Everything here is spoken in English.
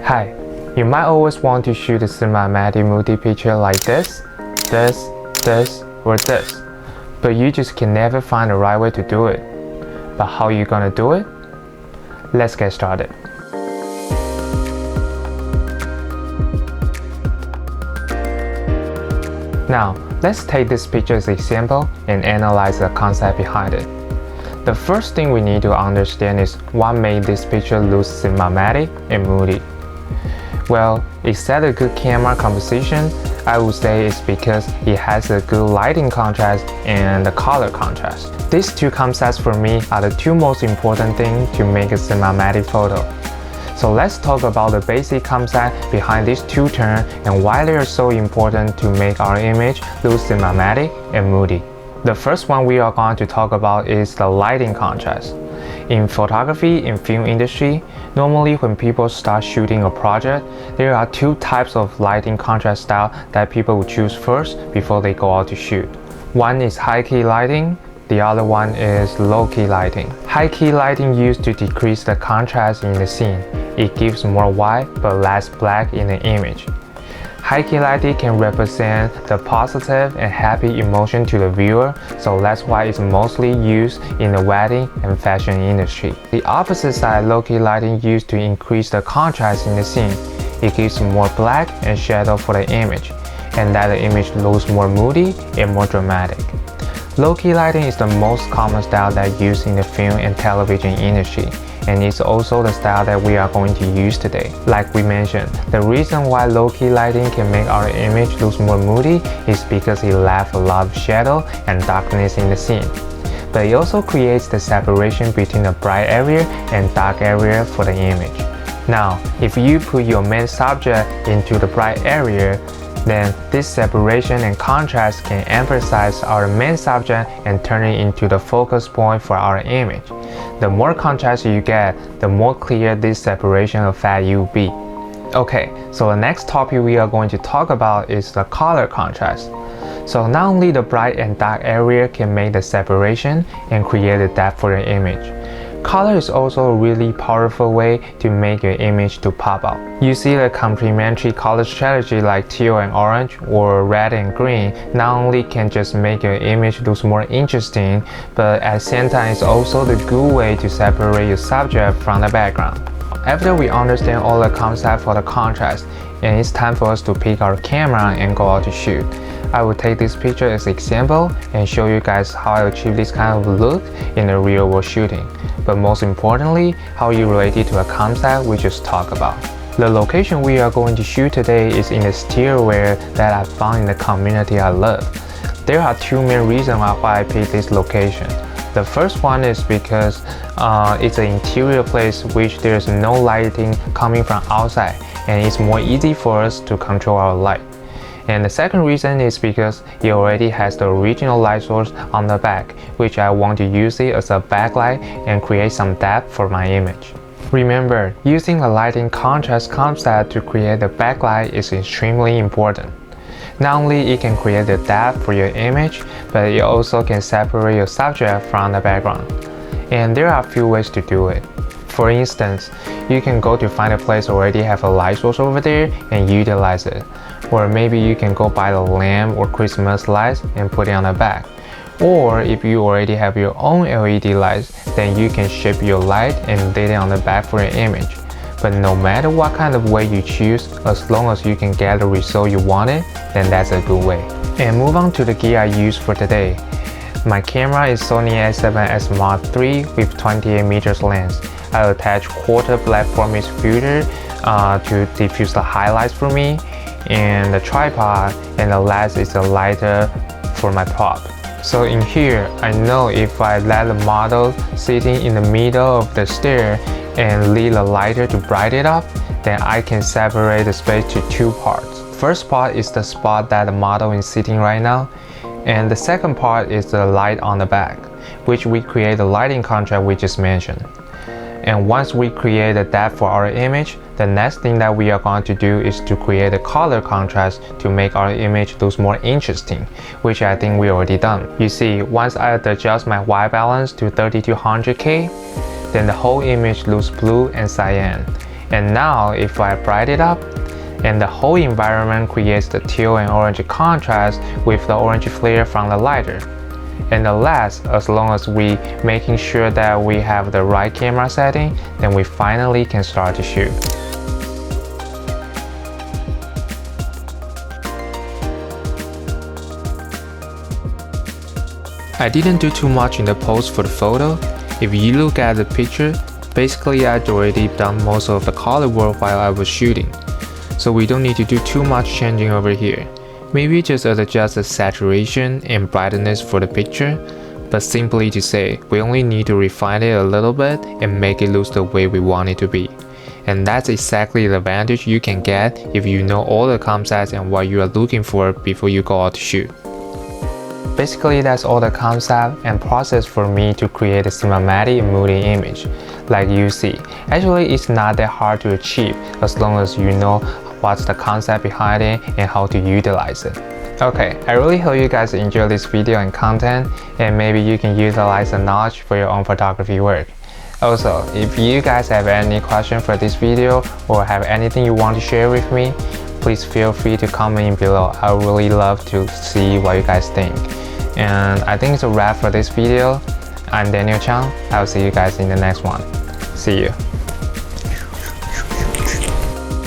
Hi, you might always want to shoot a cinematic Moody picture like this, or this, but you just can never find the right way to do it. But how are you gonna do it? Let's get started. Now, let's take this picture as an example and analyze the concept behind it. The first thing we need to understand is what made this picture look cinematic and moody. Well, except a good camera composition, I would say it's because it has a good lighting contrast and the color contrast. These two concepts for me are the two most important things to make a cinematic photo. So let's talk about the basic concept behind these two terms and why they are so important to make our image look cinematic and moody. The first one we are going to talk about is the lighting contrast. In photography and film industry, normally when people start shooting a project, there are two types of lighting contrast style that people will choose first before they go out to shoot. One is high-key lighting, the other one is low-key lighting. High-key lighting used to decrease the contrast in the scene. It gives more white but less black in the image. High-key lighting can represent the positive and happy emotion to the viewer, so that's why it's mostly used in the wedding and fashion industry. The opposite side, low-key lighting used to increase the contrast in the scene. It gives more black and shadow for the image, and that the image looks more moody and more dramatic. Low-key lighting is the most common style that used in the film and television industry, and it's also the style that we are going to use today. Like we mentioned, the reason why low-key lighting can make our image look more moody is because it left a lot of shadow and darkness in the scene. But it also creates the separation between the bright area and dark area for the image. Now, if you put your main subject into the bright area, then this separation and contrast can emphasize our main subject and turn it into the focus point for our image. The more contrast you get, the more clear this separation effect will be. Okay, so the next topic we are going to talk about is the color contrast. So not only the bright and dark area can make the separation and create the depth for the image. Color is also a really powerful way to make your image to pop out. You see the complementary color strategy like teal and orange or red and green not only can just make your image look more interesting, but at the same time it's also the good way to separate your subject from the background. After we understand all the concepts for the contrast, and it's time for us to pick our camera and go out to shoot. I will take this picture as an example and show you guys how I achieve this kind of look in the real world shooting. But most importantly, how you relate it to a concept we just talked about. The location we are going to shoot today is in the stairway that I found in the community I love. There are two main reasons why I picked this location. The first one is because it's an interior place which there's no lighting coming from outside, and it's more easy for us to control our light. And the second reason is because it already has the original light source on the back, which I want to use it as a backlight and create some depth for my image. Remember, using the lighting contrast concept to create the backlight is extremely important. Not only it can create the depth for your image, but it also can separate your subject from the background. And there are a few ways to do it. For instance, you can go to find a place already have a light source over there and utilize it. Or maybe you can go buy the lamp or Christmas lights and put it on the back. Or if you already have your own LED lights, then you can ship your light and lay it on the back for your image. But no matter what kind of way you choose, as long as you can get the result you wanted, then that's a good way. And move on to the gear I use for today. My camera is Sony a7S Mark III with 28 meters lens. I attach quarter black promise filter to diffuse the highlights for me, and the tripod, and the last is a lighter for my prop. So in here, I know if I let the model sitting in the middle of the stair and leave the lighter to brighten it up, then I can separate the space to two parts. First part is the spot that the model is sitting right now, and the second part is the light on the back, which we create the lighting contrast we just mentioned. And once we create the depth for our image, the next thing that we are going to do is to create a color contrast to make our image look more interesting, which I think we already done. You see, once I adjust my white balance to 3200K, then the whole image looks blue and cyan. And now if I brighten it up, and the whole environment creates the teal and orange contrast with the orange flare from the lighter. And the last, as long as we making sure that we have the right camera setting, then we finally can start to shoot. I didn't do too much in the post for the photo. If you look at the picture, basically I'd already done most of the color work while I was shooting. So we don't need to do too much changing over here. Maybe just adjust the saturation and brightness for the picture, but simply to say, we only need to refine it a little bit and make it look the way we want it to be. And that's exactly the advantage you can get if you know all the concepts and what you are looking for before you go out to shoot. Basically, that's all the concept and process for me to create a cinematic and moody image, like you see. Actually, it's not that hard to achieve as long as you know what's the concept behind it and how to utilize it. Okay, I really hope you guys enjoy this video and content, and maybe you can utilize the knowledge for your own photography work. Also, if you guys have any question for this video or have anything you want to share with me, please feel free to comment below. I would really love to see what you guys think. And I think it's a wrap for this video. I'm Daniel Chang. I'll see you guys in the next one. See you.